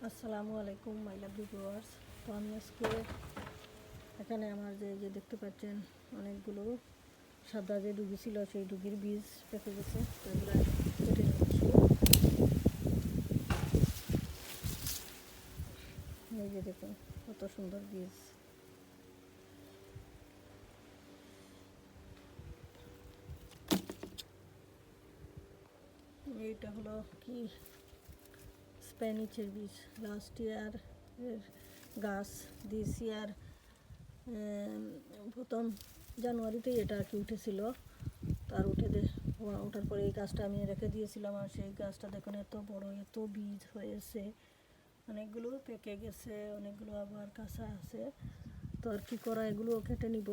আসসালামু আলাইকুম my lovely viewers. তো আমি আজকে এখানে আমার যে দেখতে পাচ্ছেন অনেকগুলো সাদা যে ডুগি ছিল সেই ডুগির বীজ পেকে গেছে, তো এগুলো কেটে নিচ্ছি। এই যে দেখুন কত সুন্দর বীজ। এইটা হলো কি স্প্যানিচের বীজ, লাস্ট ইয়ার গাছ দিস ইয়ার প্রথম জানুয়ারিতেই এটা আর কি উঠেছিল। তার ওঠার পরে এই গাছটা আমি রেখে দিয়েছিলাম, আর সেই গাছটা দেখুন এত বড়, এত বীজ হয়েছে, অনেকগুলো পেকে গেছে, অনেকগুলো আবার কাঁচা আছে। তো আর কি করা, এগুলো কেটে নিব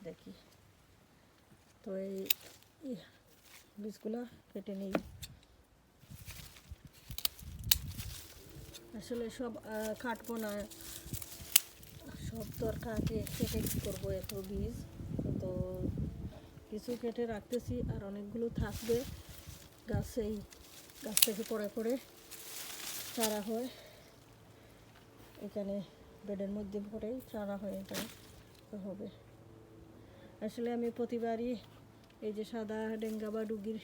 দেখি। তো এই বীজগুলো কেটে নিই। আসলে সব কাটবো না, সব তরকারি কেটে কী করবো, এত বীজ তো কিছু কেটে রাখতেছি, আর অনেকগুলো থাকবে। গাছ থেকে পড়ে পড়ে চারা হয়, এখানে বেডের মধ্যে ভরেই চারা হয়ে যায় হবে। আসলে আমি প্রতিবারই এই যে সাদা ডেঙ্গা বা ডুগির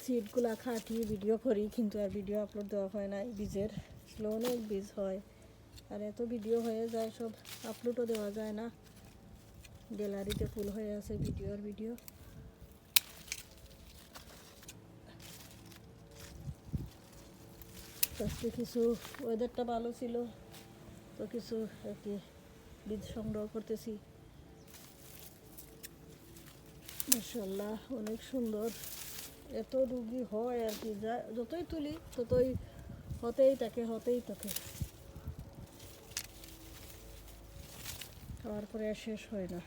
সিডগুলা খাটিয়ে ভিডিও করি, কিন্তু আর ভিডিও আপলোড দেওয়া হয় না। এই বীজের আসলে অনেক বীজ হয়, আর এত ভিডিও হয়ে যায়, সব আপলোডও দেওয়া যায় না। গ্যালারিতে ফুল হয়ে আছে ভিডিও। আজকে কিছু ওয়েদারটা ভালো ছিল, তো কিছু আর কি বীজ সংগ্রহ করতেছি। মাশাআল্লাহ অনেক সুন্দর, এত ডুগি হয় আর কি, যতই তুলি ততই হতেই থাকে। খাওয়ার পরে আর শেষ হয় না।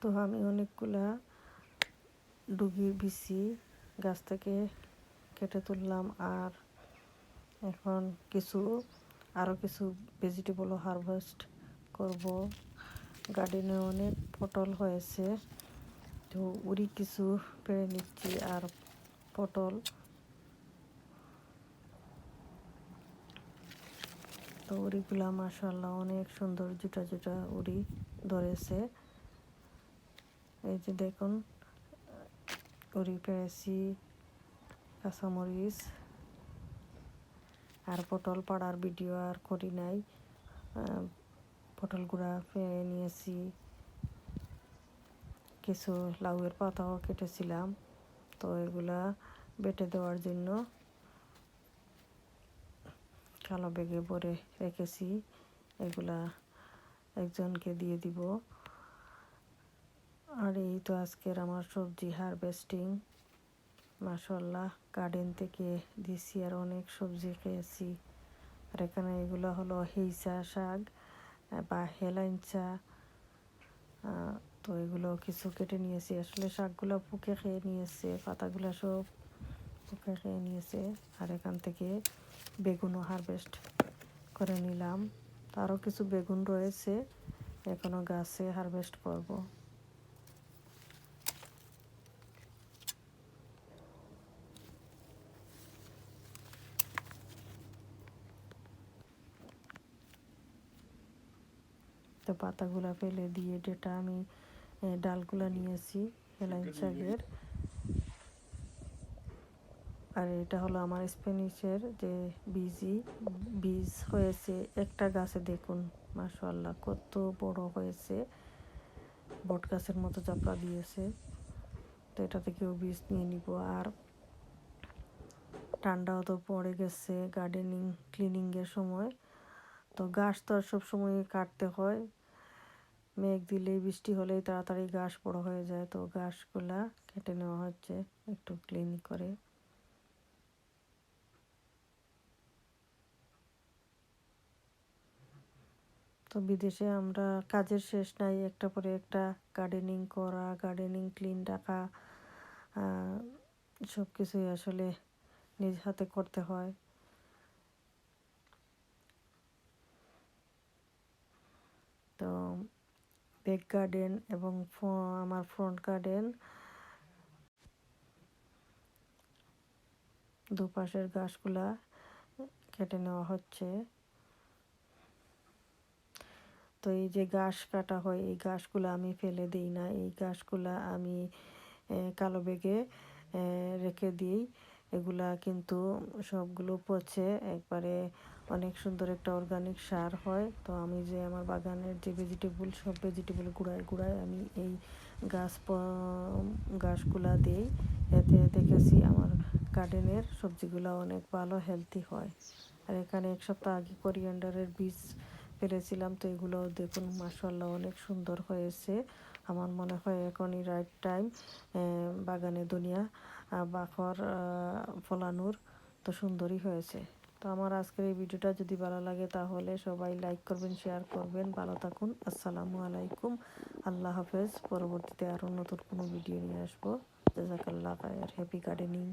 তো আমি অনেকগুলা ডুগির বিচি গাছ থেকে কেটে তুললাম, আর এখন আরও কিছু ভেজিটেবলও হারভেস্ট করব। গার্ডেনে অনেক পটল হয়েছে, তো উড়ি কিছু পেড়ে নিচ্ছি, আর পটল তো উড়িগুলা মাশাআল্লাহ অনেক সুন্দর জুটা উড়ি ধরেছে। এই যে দেখুন উড়ি পেরেছি, কাঁচামরিচ আর পটল পাড়ার ভিডিও আর করি নাই। পটলগুলা পেরে নিয়েছি, কিছু লাউয়ের পাতাও কেটেছিলাম, তো এগুলা বেটে দেওয়ার জন্য কালো ব্যাগে ভরে রেখেছি। এগুলা একজনকে দিয়ে দিব। আর এই তো আজকের আমার সবজি হারভেস্টিং। মাশাআল্লাহ গার্ডেন থেকে দিছি, আর অনেক সবজি খেয়েছি। আর এখানে এগুলো হলো হেইচা শাক বা হেলাইঞ্চা, তো এগুলো কিছু কেটে নিয়েছি। আসলে শাকগুলো পুকে খেয়ে নিয়েছে, পাতাগুলো সব পুকে খেয়ে নিয়েছে। আর এখান থেকে বেগুনও হারভেস্ট করে নিলাম। আরও কিছু বেগুন রয়েছে, এখনও গাছে হারভেস্ট করব। তো পাতাগুলা ফেলে দিয়ে যেটা আমি ডালগুলা নিয়েছি হেলাইন শাকের। আর এটা হলো আমার স্প্যানিশের যে বীজ হয়েছে একটা গাছে, দেখুন মাশাআল্লাহ কত বড় হয়েছে, বট গাছের মতো চাপড়া দিয়েছে। তো এটা থেকেও বীজ নিয়ে নিব। আর ঠান্ডাও তো পড়ে গেছে গার্ডেনিং ক্লিনিংয়ের সময়, তো ঘাস তো আর সবসময় কাটতে হয়, মেঘ দিলেই বৃষ্টি হলেই তাড়াতাড়ি ঘাস বড় হয়ে যায়, তো ঘাসগুলা কেটে নেওয়া হচ্ছে একটু ক্লিন করে। তো বিদেশে আমরা কাজের শেষ নাই, একটা পরে একটা গার্ডেনিং করা, গার্ডেনিং ক্লিন রাখা, সব কিছুই আসলে নিজ হাতে করতে হয়। তো ব্যাক গার্ডেন এবং আমার ফ্রন্ট গার্ডেন দুপাশের ঘাসগুলা কেটে নেওয়া হচ্ছে। তো এই যে ঘাস কাটা হয় এই ঘাসগুলো আমি ফেলে দিই না, এই ঘাসগুলা আমি কালো ব্যাগে রেখে দিই। এগুলা কিন্তু সবগুলো পচে একবারে অনেক সুন্দর একটা অর্গানিক সার হয়। তো আমি যে আমার বাগানের যে ভেজিটেবল, সব ভেজিটেবল গুঁড়ায় গুঁড়ায় আমি এই ঘাসগুলা দিই। এতে দেখেছি আমার গার্ডেনের সবজিগুলো অনেক ভালো হেলদি হয়। আর এখানে এক সপ্তাহ আগে কোরিয়ান্ডারের বীজ ফেলেছিলাম, তো এগুলো দেখুন মাশাআল্লাহ অনেক সুন্দর হয়েছে। আমার মনে হয় এখনই রাইট টাইম বাগানে দুনিয়া বাখর ফলানোর। তো সুন্দরই হয়েছে। তো আমার আজকের এই ভিডিওটা যদি ভালো লাগে তাহলে সবাই লাইক করবেন, শেয়ার করবেন। ভালো থাকুন। আসসালামু আলাইকুম, আল্লাহ হাফেজ। পরবর্তীতে আরও নতুন কোনো ভিডিও নিয়ে আসবো। জাজাকাল্লাহ খায়ের। Happy gardening.